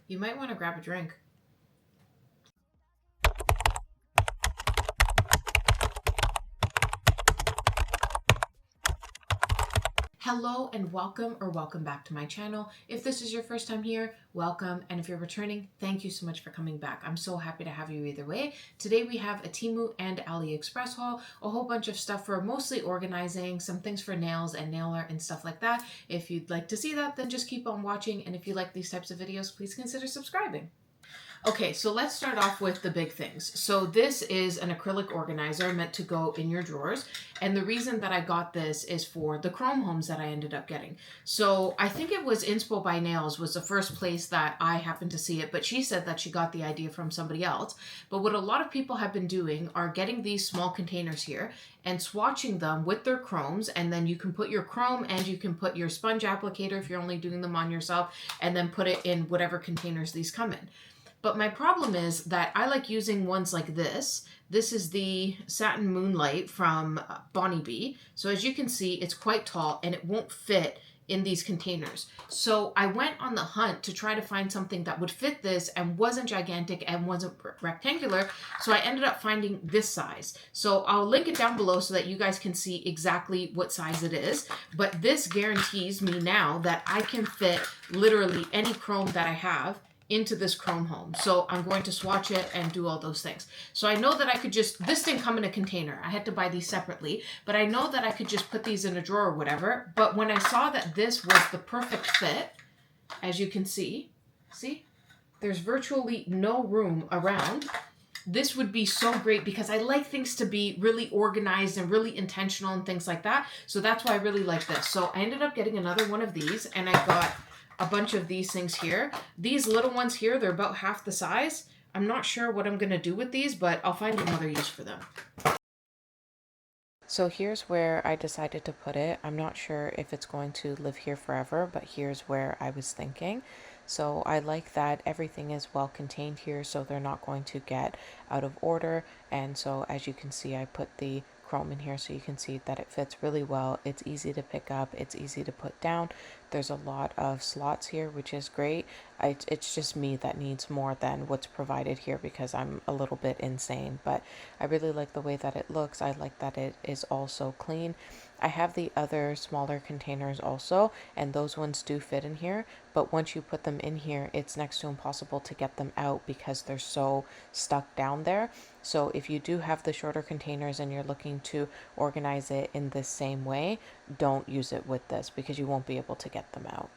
You might want to grab a drink. Hello and welcome back to my channel. If this is your first time here, welcome. And if you're returning, thank you so much for coming back. I'm so happy to have you either way. Today we have a Temu and AliExpress haul, a whole bunch of stuff for mostly organizing, some things for nails and nail art and stuff like that. If you'd like to see that, then just keep on watching. And if you like these types of videos, please consider subscribing. Okay, so let's start off with the big things. So this is an acrylic organizer meant to go in your drawers. And the reason that I got this is for the chrome homes that I ended up getting. So I think it was Inspo by Nails was the first place that I happened to see it, but she said that she got the idea from somebody else. But what a lot of people have been doing are getting these small containers here and swatching them with their chromes, and then you can put your chrome and you can put your sponge applicator if you're only doing them on yourself, and then put it in whatever containers these come in. But my problem is that I like using ones like this. This is the Satin Moonlight from Bonnie B. So as you can see, it's quite tall and it won't fit in these containers. So I went on the hunt to try to find something that would fit this and wasn't gigantic and wasn't rectangular. So I ended up finding this size. So I'll link it down below so that you guys can see exactly what size it is. But this guarantees me now that I can fit literally any chrome that I have into this chrome home. So I'm going to swatch it and do all those things. So I know that I could just, this didn't come in a container. I had to buy these separately, but I know that I could just put these in a drawer or whatever. But when I saw that this was the perfect fit, as you can see, there's virtually no room around. This would be so great because I like things to be really organized and really intentional and things like that. So that's why I really like this. So I ended up getting another one of these, and I got a bunch of these things here. These little ones here, they're about half the size. I'm not sure what I'm gonna do with these, but I'll find another use for them. So here's where I decided to put it. I'm not sure if it's going to live here forever, but here's where I was thinking. So I like that everything is well contained here, so they're not going to get out of order. And so as you can see, I put the chrome in here so you can see that it fits really well. It's easy to pick up, it's easy to put down. There's a lot of slots here, which is great. It's just me that needs more than what's provided here because I'm a little bit insane, but I really like the way that it looks. I like that it is also clean. I have the other smaller containers also, and those ones do fit in here, but once you put them in here, it's next to impossible to get them out because they're so stuck down there. So if you do have the shorter containers and you're looking to organize it in the same way, don't use it with this because you won't be able to get them out.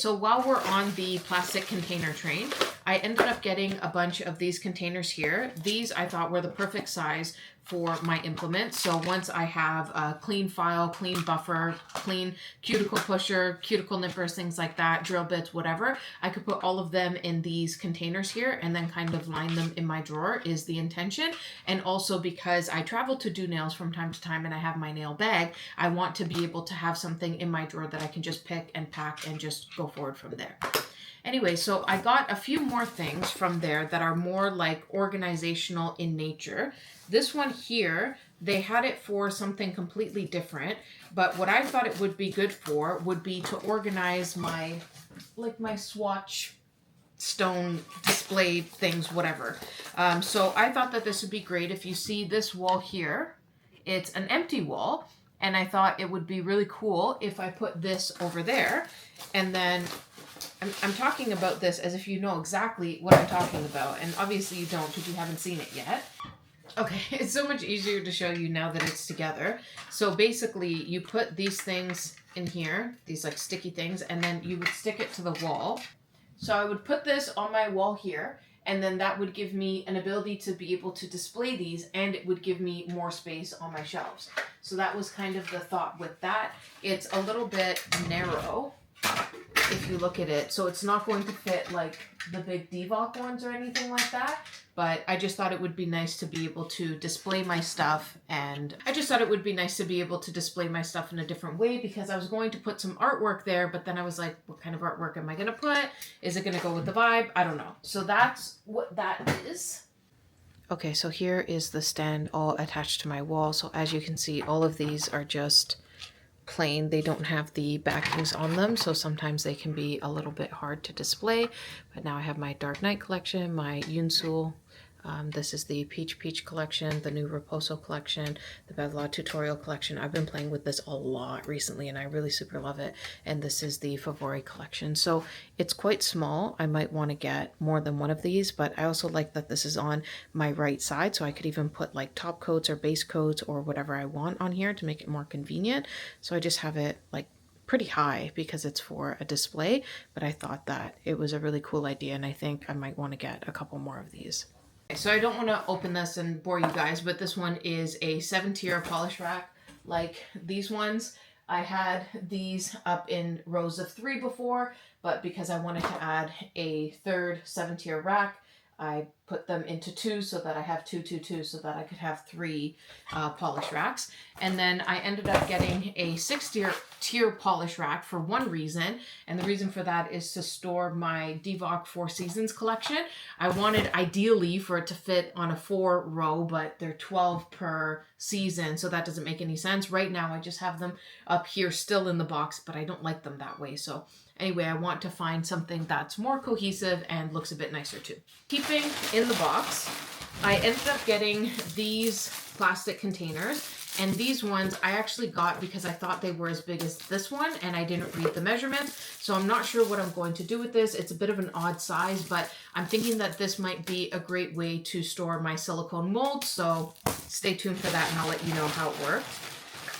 So while we're on the plastic container train, I ended up getting a bunch of these containers here. These I thought were the perfect size for my implements. So once I have a clean file, clean buffer, clean cuticle pusher, cuticle nippers, things like that, drill bits, whatever, I could put all of them in these containers here and then kind of line them in my drawer is the intention. And also because I travel to do nails from time to time and I have my nail bag, I want to be able to have something in my drawer that I can just pick and pack and just go forward from there. Anyway, so I got a few more things from there that are more like organizational in nature. This one here, they had it for something completely different, but what I thought it would be good for would be to organize my, like my swatch stone display things, whatever. So I thought that this would be great. If you see this wall here, it's an empty wall, and I thought it would be really cool if I put this over there, and then I'm talking about this as if you know exactly what I'm talking about, and obviously you don't because you haven't seen it yet. Okay, it's so much easier to show you now that it's together. So basically you put these things in here, these like sticky things, and then you would stick it to the wall. So I would put this on my wall here, and then that would give me an ability to be able to display these, and it would give me more space on my shelves. So that was kind of the thought with that. It's a little bit narrow if you look at it, so it's not going to fit like the big Devok ones or anything like that, but I just thought it would be nice to be able to display my stuff, and I just thought it would be nice to be able to display my stuff in a different way because I was going to put some artwork there, but then I was like, what kind of artwork am I going to put? Is it going to go with the vibe? I don't know. So that's what that is. Okay, so here is the stand all attached to my wall. So as you can see, all of these are just plain. They don't have the backings on them, so sometimes they can be a little bit hard to display. But now I have my Dark Knight collection, my Yunsul. This is the Peach collection, the new Reposo collection, the Bevla tutorial collection. I've been playing with this a lot recently and I really super love it. And this is the Favori collection. So it's quite small. I might want to get more than one of these, but I also like that this is on my right side. So I could even put like top coats or base coats or whatever I want on here to make it more convenient. So I just have it like pretty high because it's for a display, but I thought that it was a really cool idea and I think I might want to get a couple more of these. So I don't want to open this and bore you guys, but this one is a 7-tier polish rack. Like these ones, I had these up in rows of 3 before, but because I wanted to add a third 7-tier rack, I put them into 2 so that I have 2, 2, 2 so that I could have 3 polish racks. And then I ended up getting a 6-tier polish rack for one reason. And the reason for that is to store my Divock 4 Seasons collection. I wanted ideally for it to fit on a 4 row, but they're 12 per season. So that doesn't make any sense. Right now I just have them up here still in the box, but I don't like them that way. So anyway, I want to find something that's more cohesive and looks a bit nicer too. Keeping in the box, I ended up getting these plastic containers, and these ones I actually got because I thought they were as big as this one and I didn't read the measurements. So I'm not sure what I'm going to do with this. It's a bit of an odd size, but I'm thinking that this might be a great way to store my silicone molds. So stay tuned for that and I'll let you know how it works.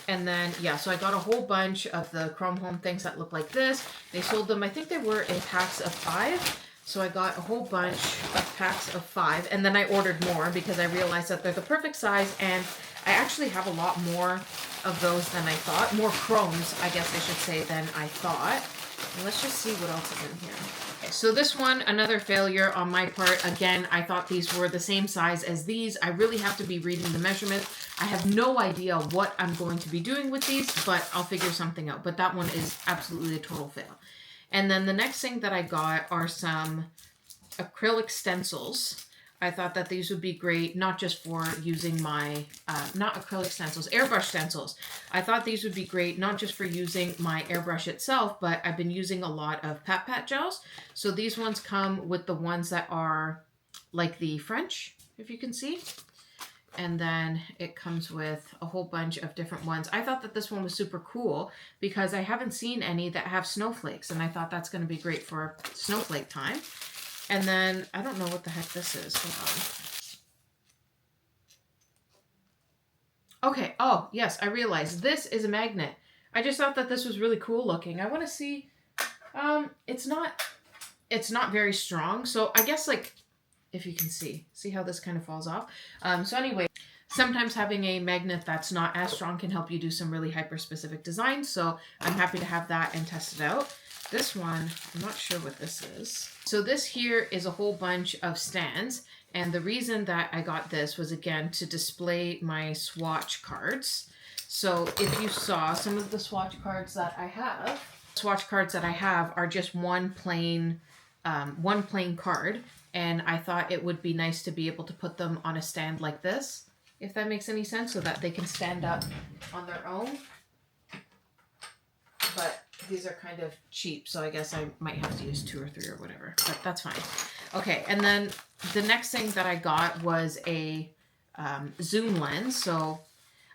And then, yeah, so I got a whole bunch of the Chrome Home things that look like this. They sold them, I think they were in packs of 5. So I got a whole bunch of packs of 5. And then I ordered more because I realized that they're the perfect size. And I actually have a lot more of those than I thought. More chromes, I guess I should say, than I thought. And let's just see what else is in here. Okay, so this one, another failure on my part. Again, I thought these were the same size as these. I really have to be reading the measurements. I have no idea what I'm going to be doing with these, but I'll figure something out. But that one is absolutely a total fail. And then the next thing that I got are some acrylic stencils. I thought that these would be great, not just for using my, not acrylic stencils, airbrush stencils. I thought these would be great, not just for using my airbrush itself, but I've been using a lot of Pat Pat gels. So these ones come with the ones that are like the French, if you can see. And then it comes with a whole bunch of different ones. I thought that this one was super cool because I haven't seen any that have snowflakes. And I thought that's going to be great for snowflake time. And then, I don't know what the heck this is. Hold on. Okay, oh, yes, I realized. This is a magnet. I just thought that this was really cool looking. I want to see, it's not very strong. So I guess, like, if you can see how this kind of falls off. So anyway, sometimes having a magnet that's not as strong can help you do some really hyper-specific designs. So I'm happy to have that and test it out. This one, I'm not sure what this is. So this here is a whole bunch of stands. And the reason that I got this was, again, to display my swatch cards. So if you saw some of the swatch cards that I have, are just one plain card. And I thought it would be nice to be able to put them on a stand like this, if that makes any sense, so that they can stand up on their own. But these are kind of cheap, so I guess I might have to use 2 or 3 or whatever, but that's fine. Okay, and then the next thing that I got was a zoom lens. So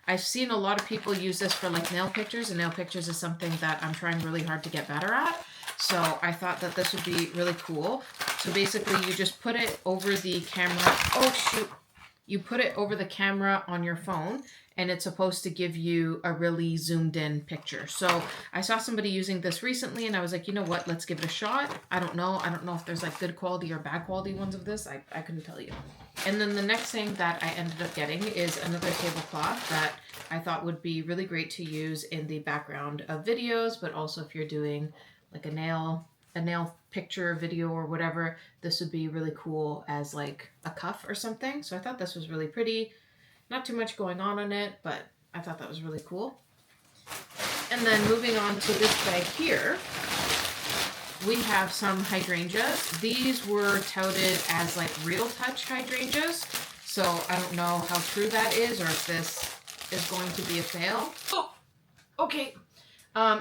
I've seen a lot of people use this for like nail pictures, and nail pictures is something that I'm trying really hard to get better at. So I thought that this would be really cool. So basically you just put it over the camera. Oh shoot. You put it over the camera on your phone and it's supposed to give you a really zoomed in picture. So I saw somebody using this recently and I was like, you know what, let's give it a shot. I don't know if there's like good quality or bad quality ones of this. I couldn't tell you. And then the next thing that I ended up getting is another tablecloth that I thought would be really great to use in the background of videos, but also if you're doing like a nail picture video or whatever, this would be really cool as like a cuff or something. So I thought this was really pretty. Not too much going on it, but I thought that was really cool. And then moving on to this bag here, we have some hydrangeas. These were touted as like real touch hydrangeas. So I don't know how true that is or if this is going to be a fail. Oh, okay.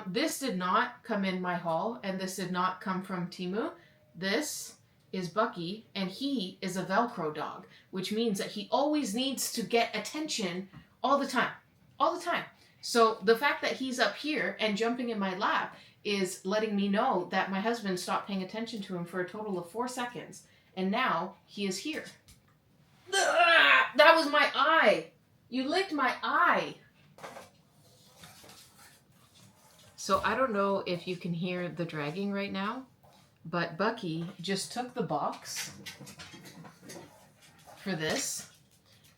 This did not come in my haul, and this did not come from Temu. This is Bucky, and he is a Velcro dog, which means that he always needs to get attention all the time. All the time. So the fact that he's up here and jumping in my lap is letting me know that my husband stopped paying attention to him for a total of 4 seconds. And now he is here. That was my eye. You licked my eye. So I don't know if you can hear the dragging right now, but Bucky just took the box for this,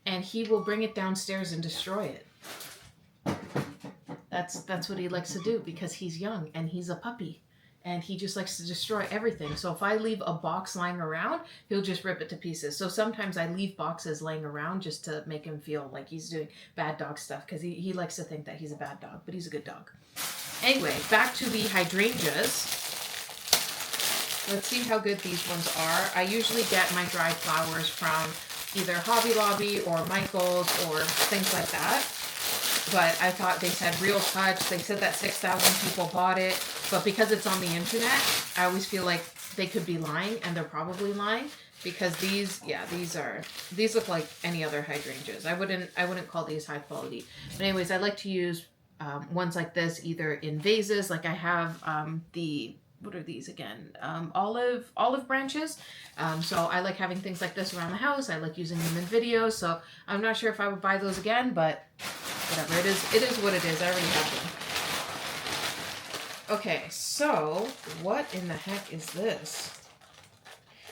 and he will bring it downstairs and destroy it. That's what he likes to do because he's young and he's a puppy. And he just likes to destroy everything. So if I leave a box lying around, he'll just rip it to pieces. So sometimes I leave boxes laying around just to make him feel like he's doing bad dog stuff, because he likes to think that he's a bad dog, but he's a good dog. Anyway, back to the hydrangeas. Let's see how good these ones are. I usually get my dried flowers from either Hobby Lobby or Michael's or things like that. But I thought they said Real Touch. They said that 6,000 people bought it. But because it's on the internet, I always feel like they could be lying, and they're probably lying, because these look like any other hydrangeas. I wouldn't call these high quality. But anyways, I like to use ones like this either in vases, like I have what are these again? Olive branches. So I like having things like this around the house. I like using them in videos. So I'm not sure if I would buy those again, but whatever, it is what it is. I already have them. Okay, so what in the heck is this?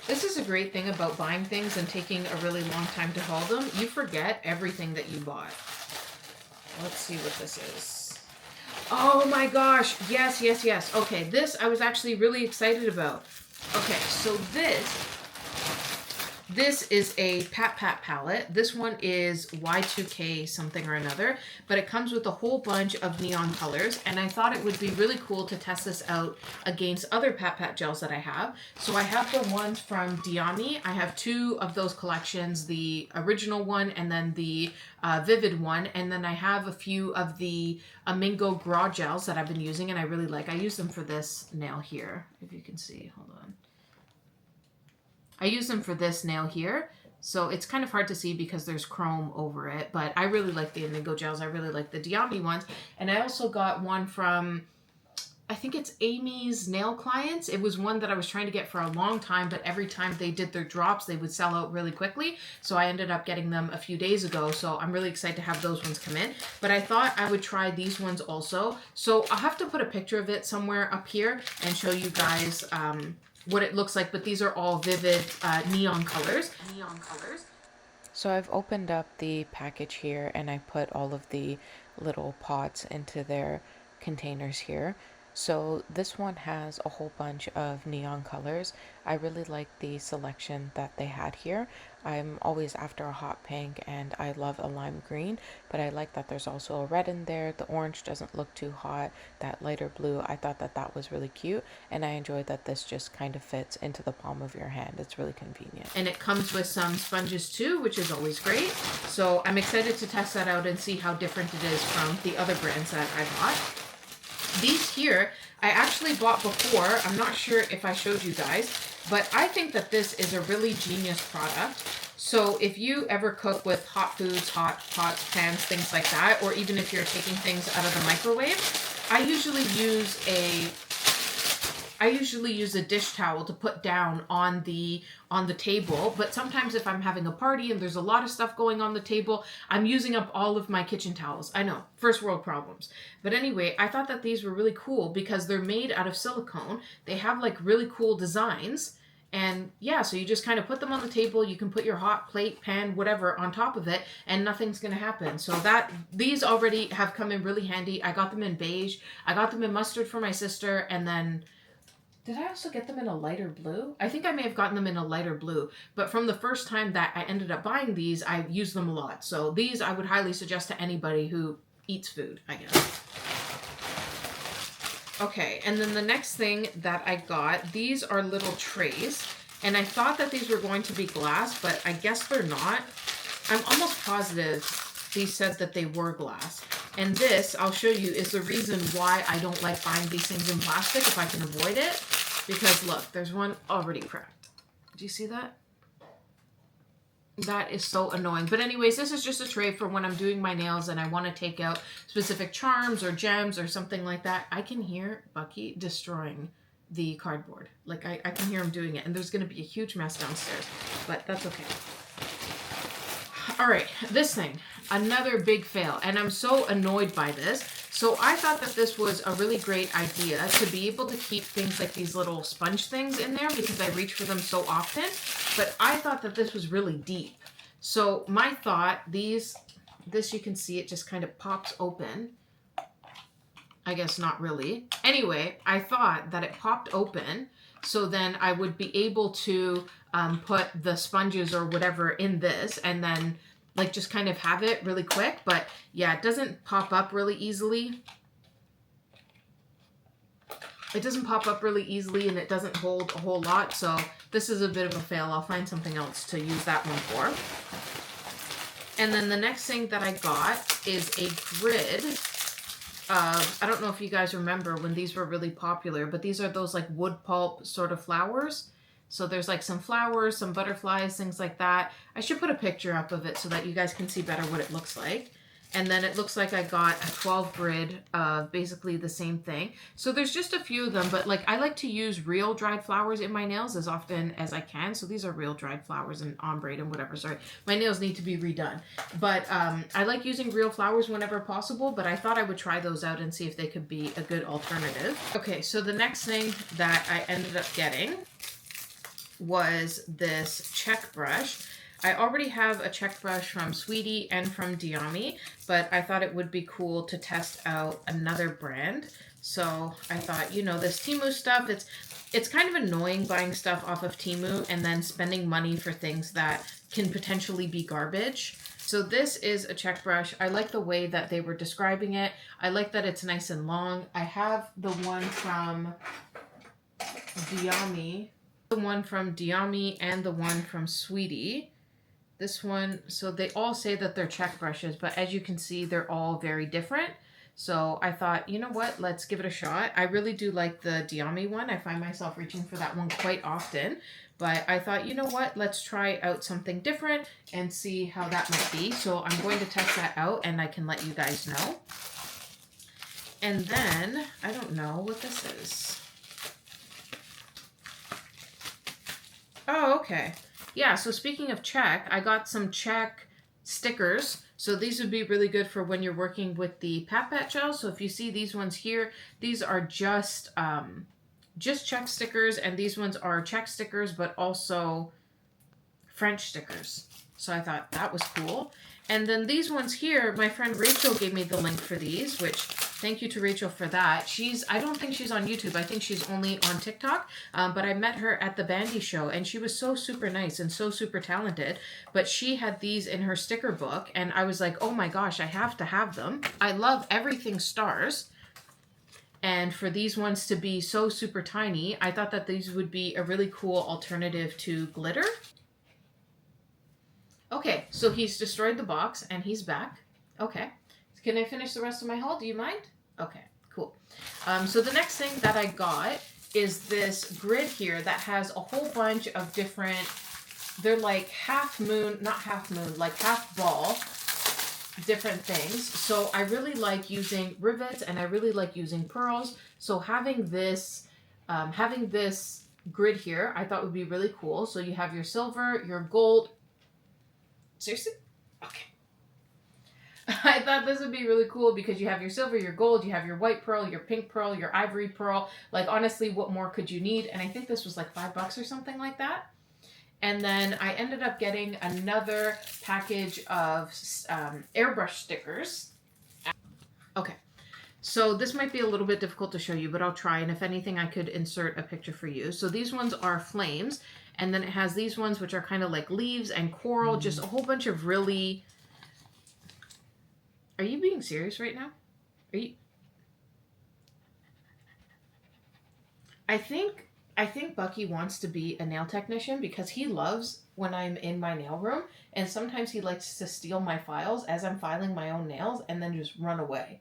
This is a great thing about buying things and taking a really long time to haul them. You forget everything that you bought. Let's see what this is. Oh my gosh, yes. Okay, this I was actually really excited about. Okay, so this is a Pat Pat palette. This one is Y2K something or another, but it comes with a whole bunch of neon colors, and I thought it would be really cool to test this out against other Pat Pat gels that I have. So I have the ones from Diami. I have 2 of those collections, the original one and then the Vivid one, and then I have a few of the Amingo Gras gels that I've been using and I really like. I use them for this nail here, if you can see. Hold on. I use them for this nail here, so it's kind of hard to see because there's chrome over it, but I really like the Amingo gels. I really like the Diami ones, and I also got one from, I think it's Amy's Nail Clients. It was one that I was trying to get for a long time, but every time they did their drops, they would sell out really quickly, so I ended up getting them a few days ago, so I'm really excited to have those ones come in, but I thought I would try these ones also, so I'll have to put a picture of it somewhere up here and show you guys what it looks like, but these are all vivid neon colors. So I've opened up the package here and I put all of the little pots into their containers here. So this one has a whole bunch of neon colors. I really like the selection that they had here. I'm always after a hot pink and I love a lime green, but I like that there's also a red in there. The orange doesn't look too hot. That lighter blue, I thought that was really cute, and I enjoyed that this just kind of fits into the palm of your hand. It's really convenient. And it comes with some sponges too, which is always great. So I'm excited to test that out and see how different it is from the other brands that I bought. These here, I actually bought before. I'm not sure if I showed you guys, but I think that this is a really genius product. So if you ever cook with hot foods, hot pots, pans, things like that, or even if you're taking things out of the microwave, I usually use a dish towel to put down on the table, but sometimes if I'm having a party and there's a lot of stuff going on the table, I'm using up all of my kitchen towels. I know, first world problems. But anyway, I thought that these were really cool because they're made out of silicone. They have like really cool designs. And yeah, so you just kind of put them on the table. You can put your hot plate, pan, whatever on top of it, and nothing's going to happen. So these already have come in really handy. I got them in beige. I got them in mustard for my sister, and then did I also get them in a lighter blue? I think I may have gotten them in a lighter blue, but from the first time that I ended up buying these, I used them a lot. So these I would highly suggest to anybody who eats food, I guess. Okay, and then the next thing that I got, these are little trays, and I thought that these were going to be glass, but I guess they're not. I'm almost positive these said that they were glass. And this, I'll show you, is the reason why I don't like buying these things in plastic if I can avoid it. Because look, there's one already cracked. Do you see that? That is so annoying. But anyways, this is just a tray for when I'm doing my nails and I want to take out specific charms or gems or something like that. I can hear Bucky destroying the cardboard. Like I can hear him doing it, and there's going to be a huge mess downstairs, but that's okay. All right, this thing, another big fail, and I'm so annoyed by this. So I thought that this was a really great idea to be able to keep things like these little sponge things in there because I reach for them so often, but I thought that this was really deep. So my thought, this you can see it just kind of pops open. I guess not really. Anyway, I thought that it popped open so then I would be able to put the sponges or whatever in this and then like just kind of have it really quick. But yeah, it doesn't pop up really easily. It doesn't pop up really easily and it doesn't hold a whole lot. So this is a bit of a fail. I'll find something else to use that one for. And then the next thing that I got is a grid. I don't know if you guys remember when these were really popular, but these are those like wood pulp sort of flowers. So there's like some flowers, some butterflies, things like that. I should put a picture up of it so that you guys can see better what it looks like. And then it looks like I got a 12 grid of basically the same thing. So there's just a few of them, but like I like to use real dried flowers in my nails as often as I can. So these are real dried flowers and ombre and whatever. Sorry, my nails need to be redone. But I like using real flowers whenever possible, but I thought I would try those out and see if they could be a good alternative. Okay, so the next thing that I ended up getting was this check brush. I already have a check brush from Sweetie and from Diami, but I thought it would be cool to test out another brand. So I thought, you know, this Temu stuff, it's kind of annoying buying stuff off of Temu and then spending money for things that can potentially be garbage. So this is a check brush. I like the way that they were describing it. I like that it's nice and long. I have the one from Diami. The one from Diami and the one from Sweetie. This one, so they all say that they're check brushes, but as you can see, they're all very different. So I thought, you know what, let's give it a shot. I really do like the Diami one. I find myself reaching for that one quite often, but I thought, you know what, let's try out something different and see how that might be. So I'm going to test that out and I can let you guys know. And then, I don't know what this is. Oh, okay. Yeah, so speaking of check, I got some check stickers. So these would be really good for when you're working with the Pat Pat gel. So if you see these ones here, these are just check stickers, and these ones are check stickers, but also French stickers. So I thought that was cool. And then these ones here, my friend Rachel gave me the link for these, which thank you to Rachel for that. I don't think she's on YouTube. I think she's only on TikTok. But I met her at the Bandy show and she was so super nice and so super talented. But she had these in her sticker book and I was like, oh my gosh, I have to have them. I love everything stars. And for these ones to be so super tiny, I thought that these would be a really cool alternative to glitter. Okay, so he's destroyed the box and he's back. Okay. Can I finish the rest of my haul? Do you mind? Okay, cool. So the next thing that I got is this grid here that has a whole bunch of different, they're like half moon, not half moon, like half ball, different things. So I really like using rivets and I really like using pearls. So having this grid here, I thought would be really cool. So you have your silver, your gold. Seriously? Okay. I thought this would be really cool because you have your silver, your gold, you have your white pearl, your pink pearl, your ivory pearl. Like, honestly, what more could you need? And I think this was like $5 or something like that. And then I ended up getting another package of airbrush stickers. Okay. So this might be a little bit difficult to show you, but I'll try. And if anything, I could insert a picture for you. So these ones are flames. And then it has these ones, which are kind of like leaves and coral. Just a whole bunch of really... Are you being serious right now? Are you... I think I think Bucky wants to be a nail technician because he loves when I'm in my nail room, and sometimes he likes to steal my files as I'm filing my own nails and then just run away.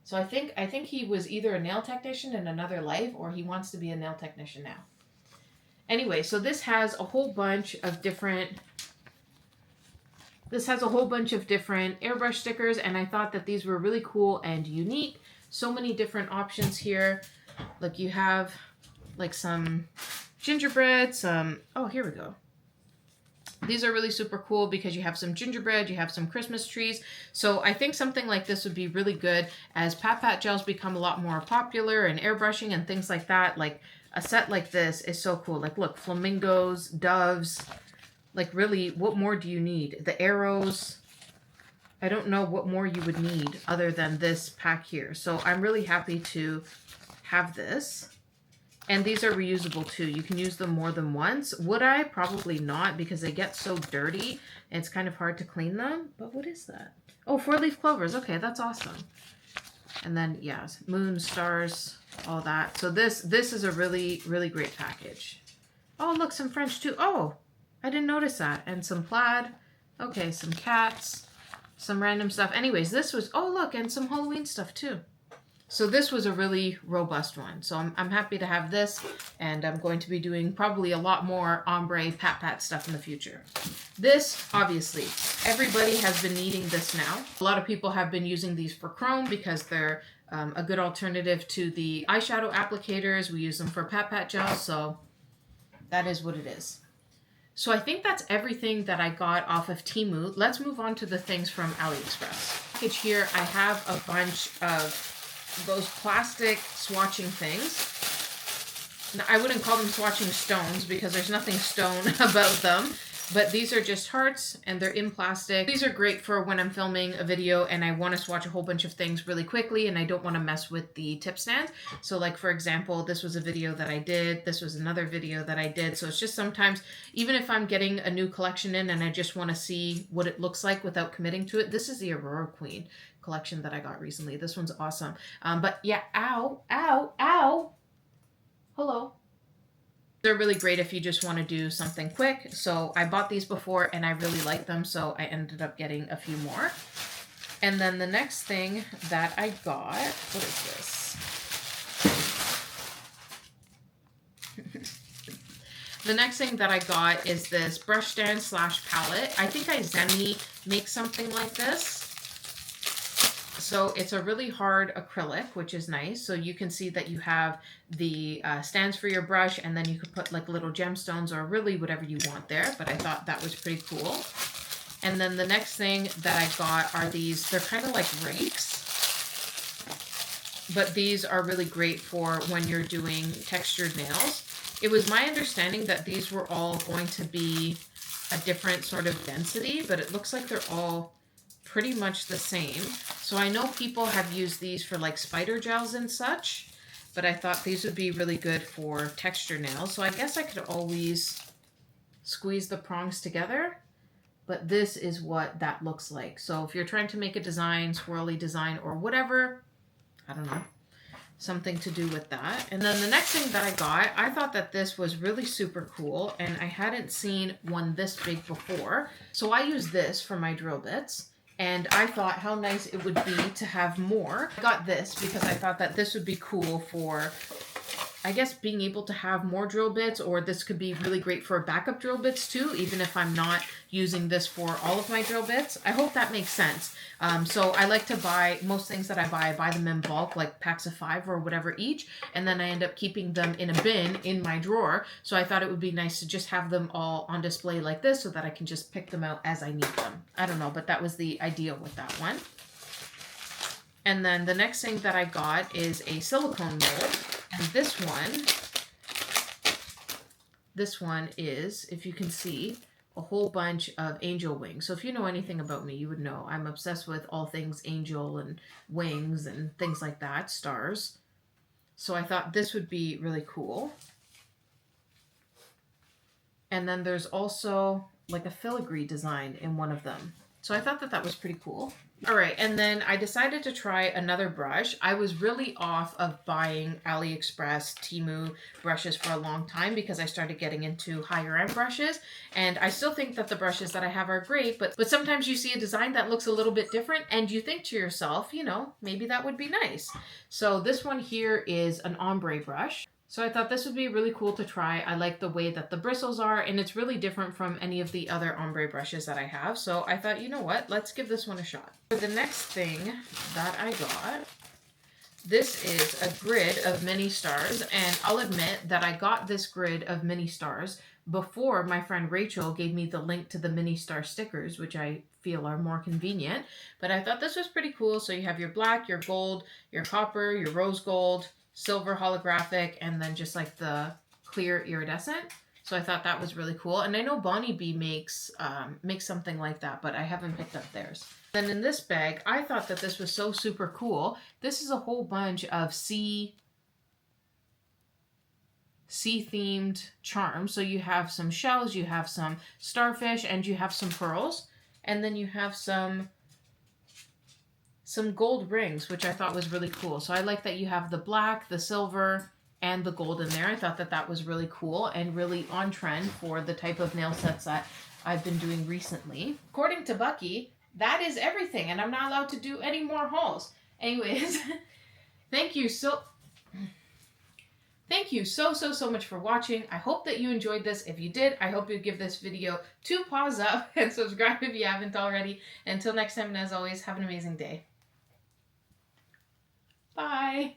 So I think he was either a nail technician in another life, or he wants to be a nail technician now. Anyway, so this has a whole bunch of different airbrush stickers, and I thought that these were really cool and unique. So many different options here. Look, you have like some gingerbread, oh, here we go. These are really super cool because you have some gingerbread, you have some Christmas trees. So I think something like this would be really good as Pat gels become a lot more popular and airbrushing and things like that. Like a set like this is so cool. Like look, flamingos, doves, like really, what more do you need? The arrows. I don't know what more you would need other than this pack here. So I'm really happy to have this. And these are reusable too. You can use them more than once. Would I? Probably not, because they get so dirty and it's kind of hard to clean them. But what is that? Oh, 4-leaf clovers. Okay, that's awesome. And then, yeah, moon, stars, all that. So this is a really, really great package. Oh, look, some French too. Oh, I didn't notice that. And some plaid. Okay, some cats, some random stuff. Anyways, this was, oh, look, and some Halloween stuff too. So this was a really robust one. So I'm happy to have this, and I'm going to be doing probably a lot more ombre pat stuff in the future. This, obviously, everybody has been needing this now. A lot of people have been using these for chrome because they're a good alternative to the eyeshadow applicators. We use them for pat gels, so that is what it is. So I think that's everything that I got off of Temu. Let's move on to the things from AliExpress. Package here, I have a bunch of those plastic swatching things. Now, I wouldn't call them swatching stones because there's nothing stone about them, but these are just hearts and they're in plastic. These are great for when I'm filming a video and I want to swatch a whole bunch of things really quickly and I don't want to mess with the tip stand. So like, for example, this was a video that I did. This was another video that I did. So it's just sometimes, even if I'm getting a new collection in and I just want to see what it looks like without committing to it. This is the Aurora Queen collection that I got recently. This one's awesome. But yeah, ow, ow, ow. Hello. They're really great if you just want to do something quick. So I bought these before and I really like them. So I ended up getting a few more. And then the next thing that I got, what is this? The next thing that I got is this brush stand / palette. I think Izemi makes something like this. So it's a really hard acrylic, which is nice. So you can see that you have the stands for your brush, and then you could put like little gemstones or really whatever you want there. But I thought that was pretty cool. And then the next thing that I got are these. They're kind of like rakes. But these are really great for when you're doing textured nails. It was my understanding that these were all going to be a different sort of density, but it looks like they're all pretty much the same. So I know people have used these for like spider gels and such, but I thought these would be really good for texture nails. So I guess I could always squeeze the prongs together, but this is what that looks like. So if you're trying to make a design, swirly design or whatever, I don't know, something to do with that. And then the next thing that I got, I thought that this was really super cool and I hadn't seen one this big before. So I use this for my drill bits. And I thought how nice it would be to have more. I got this because I thought that this would be cool for, I guess, being able to have more drill bits, or this could be really great for backup drill bits too, even if I'm not using this for all of my drill bits. I hope that makes sense. So I like to buy, most things that I buy them in bulk, like packs of 5 or whatever each, and then I end up keeping them in a bin in my drawer. So I thought it would be nice to just have them all on display like this so that I can just pick them out as I need them. I don't know, but that was the idea with that one. And then the next thing that I got is a silicone mold. And this one is, if you can see, a whole bunch of angel wings. So if you know anything about me, you would know I'm obsessed with all things angel and wings and things like that, stars. So I thought this would be really cool. And then there's also like a filigree design in one of them. So I thought that that was pretty cool. All right, and then I decided to try another brush. I was really off of buying AliExpress, Temu brushes for a long time because I started getting into higher end brushes. And I still think that the brushes that I have are great, but sometimes you see a design that looks a little bit different and you think to yourself, you know, maybe that would be nice. So this one here is an ombre brush. So I thought this would be really cool to try. I like the way that the bristles are, and it's really different from any of the other ombre brushes that I have. So I thought, you know what, let's give this one a shot. For the next thing that I got, this is a grid of mini stars, and I'll admit that I got this grid of mini stars before my friend Rachel gave me the link to the mini star stickers, which I feel are more convenient. But I thought this was pretty cool. So you have your black, your gold, your copper, your rose gold, silver holographic, and then just like the clear iridescent. So I thought that was really cool. And I know Bonnie Bee makes something like that, but I haven't picked up theirs. Then in this bag, I thought that this was so super cool. This is a whole bunch of sea themed charms. So you have some shells, you have some starfish, and you have some pearls. And then you have some gold rings, which I thought was really cool. So I like that you have the black, the silver, and the gold in there. I thought that that was really cool and really on trend for the type of nail sets that I've been doing recently. According to Bucky, that is everything, and I'm not allowed to do any more hauls. Anyways, thank you so much for watching. I hope that you enjoyed this. If you did, I hope you give this video 2 paws up and subscribe if you haven't already. Until next time, and as always, have an amazing day. Bye.